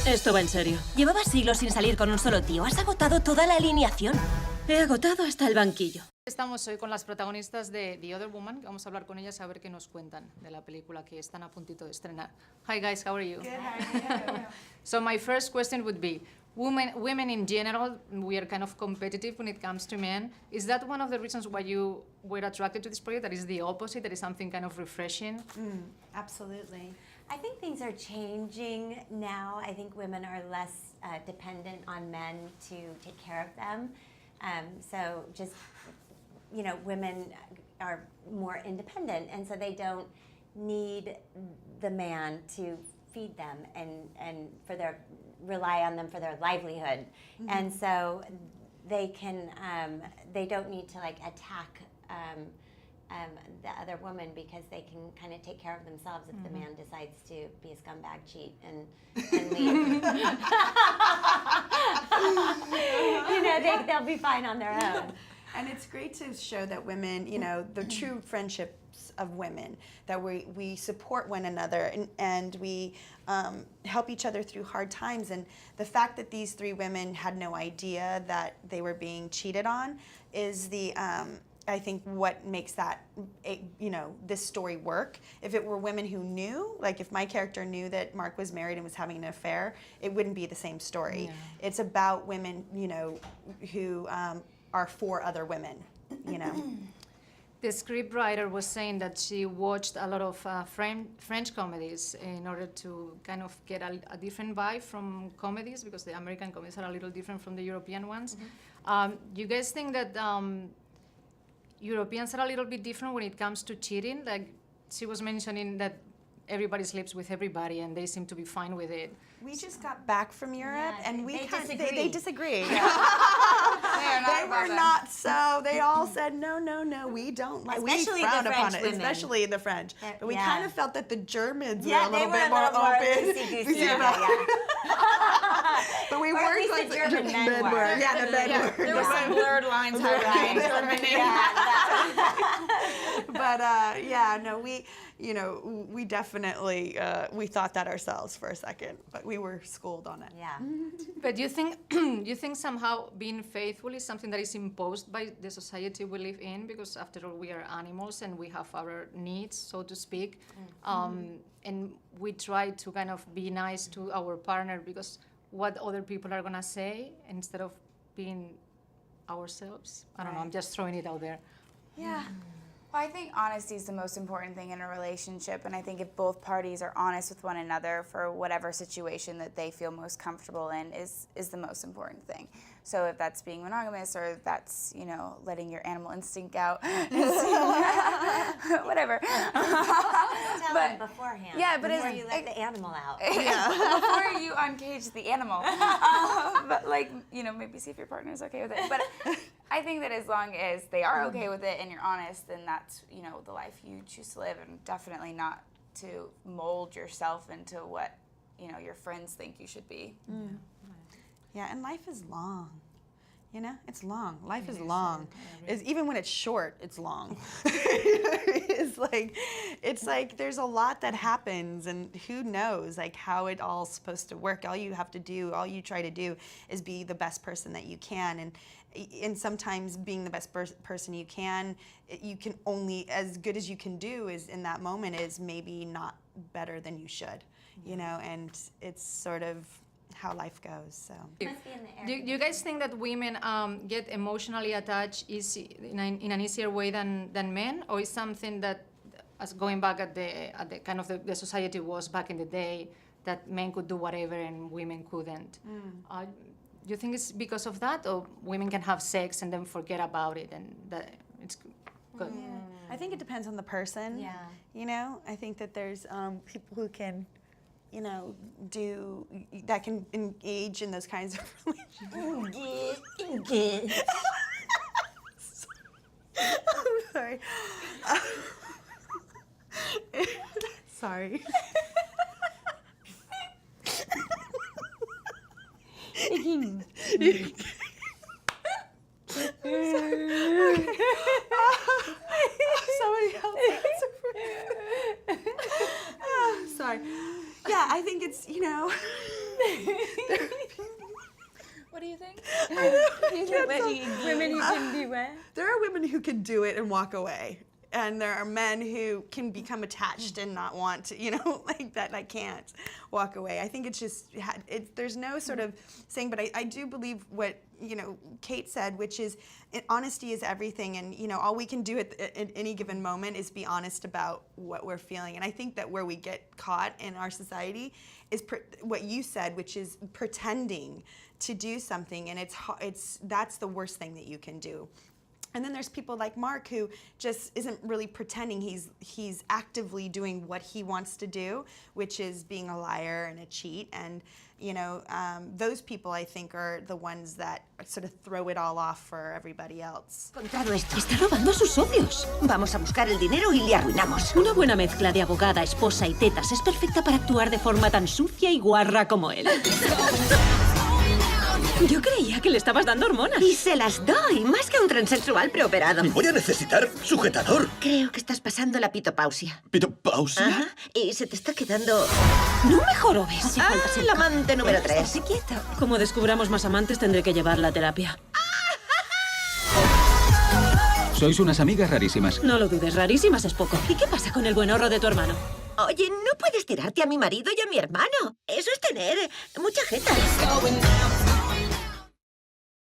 Esto va en serio. Llevabas siglos sin salir con un solo tío. Has agotado toda la alineación. He agotado hasta el banquillo. Estamos hoy con las protagonistas de The Other Woman. Vamos a hablar con ellas a ver qué nos cuentan de la película que están a puntito de estrenar. Hi guys, how are you? Good, how are you? So my first question would be, women in general, we are kind of competitive when it comes to men. Is that one of the reasons why you were attracted to this project? That is the opposite, that is something kind of refreshing? Absolutely. I think things are changing now. I think women are less dependent on men to take care of them. So just, you know, women are more independent, and so they don't need the man to feed them and for their rely on them for their livelihood. Mm-hmm. And so they can they don't need to like attack the other woman because they can kind of take care of themselves if the man decides to be a scumbag, cheat, and leave. You know, they'll be fine on their own. And it's great to show that women, you know, the true friendships of women, that we support one another and we help each other through hard times. And the fact that these three women had no idea that they were being cheated on is the I think what makes that, you know, this story work. If it were women who knew, like if my character knew that Mark was married and was having an affair, it wouldn't be the same story. Yeah. It's about women, you know, who are for other women, you know. The scriptwriter was saying that she watched a lot of French comedies in order to kind of get a different vibe from comedies, because the American comedies are a little different from the European ones. You guys think that Europeans are a little bit different when it comes to cheating? Like she was mentioning that everybody sleeps with everybody and they seem to be fine with it. We just got back from Europe, and they they disagree. They were not so. They all said no, we don't like. Especially we frowned the upon French it, women. especially the French. But we kind of felt that the Germans were a they little were bit a more little more open. loosey-goosey, But we or weren't at least like the German men were. Yeah, the men were. There were some blurred lines highlighting Germany. But yeah, no, we definitely we thought that ourselves for a second, but we were schooled on it. Yeah. But you think somehow being faithful is something that is imposed by the society we live in, because after all we are animals and we have our needs, so to speak, and we try to kind of be nice to our partner because what other people are gonna say instead of being ourselves. I don't know, I'm just throwing it out there. Yeah. Well, I think honesty is the most important thing in a relationship, and I think if both parties are honest with one another for whatever situation that they feel most comfortable in is the most important thing. So if that's being monogamous, or if that's, you know, letting your animal instinct out, whatever. Tell them beforehand. Yeah, but before you let the animal out. Before you uncage the animal. But like, you know, maybe see if your partner's okay with it. But I think that as long as they are okay with it and you're honest, then that's, you know, the life you choose to live, and definitely not to mold yourself into what, you know, your friends think you should be. Yeah, and life is long. You know, it's long. Life is long. Even when it's short, it's long. It's like there's a lot that happens, and who knows like how it all's supposed to work. All you have to do, all you try to do, is be the best person that you can, and sometimes being the best person you can only, as good as you can do is in that moment is maybe not better than you should, you know, and it's sort of how life goes. So Must be in the air. Do you guys think that women get emotionally attached in an easier way than men, or is something that, as going back at the kind of the society was back in the day, that men could do whatever and women couldn't? Do you think it's because of that, or women can have sex and then forget about it and that it's good? I think it depends on the person. Yeah. You know, I think that there's people who can, you know, that can engage in those kinds of relationships. I'm sorry. Sorry. Somebody else answer for me. Sorry. Yeah, I think it's, you know, What do you think? Women who can be what? There are women who can do it and walk away. And there are men who can become attached and not want to, like that. I can't walk away. I think it's just, there's no sort of saying, but I do believe what, Kate said, which is honesty is everything. And, all we can do at any given moment is be honest about what we're feeling. And I think that where we get caught in our society is what you said, which is pretending to do something. And that's the worst thing that you can do. And then there's people like Mark who just isn't really pretending. He's actively doing what he wants to do, which is being a liar and a cheat. And those people I think are the ones that sort of throw it all off for everybody else. Contado esto. Está robando a sus socios. Vamos a buscar el dinero y le arruinamos. Una buena mezcla de abogada, esposa y tetas es perfecta para actuar de forma tan sucia y guarra como él. Yo creía que le estabas dando hormonas. Y se las doy, más que a un transexual preoperado. Voy a necesitar sujetador. Creo que estás pasando la pitopausia. ¿Pitopausia? Ajá. Y se te está quedando... No me jorobes. el amante número 3. Estate quieto. Como descubramos más amantes, tendré que llevarla a terapia. Sois unas amigas rarísimas. No lo dudes, rarísimas es poco. ¿Y qué pasa con el buen horro de tu hermano? Oye, no puedes tirarte a mi marido y a mi hermano. Eso es tener mucha jeta.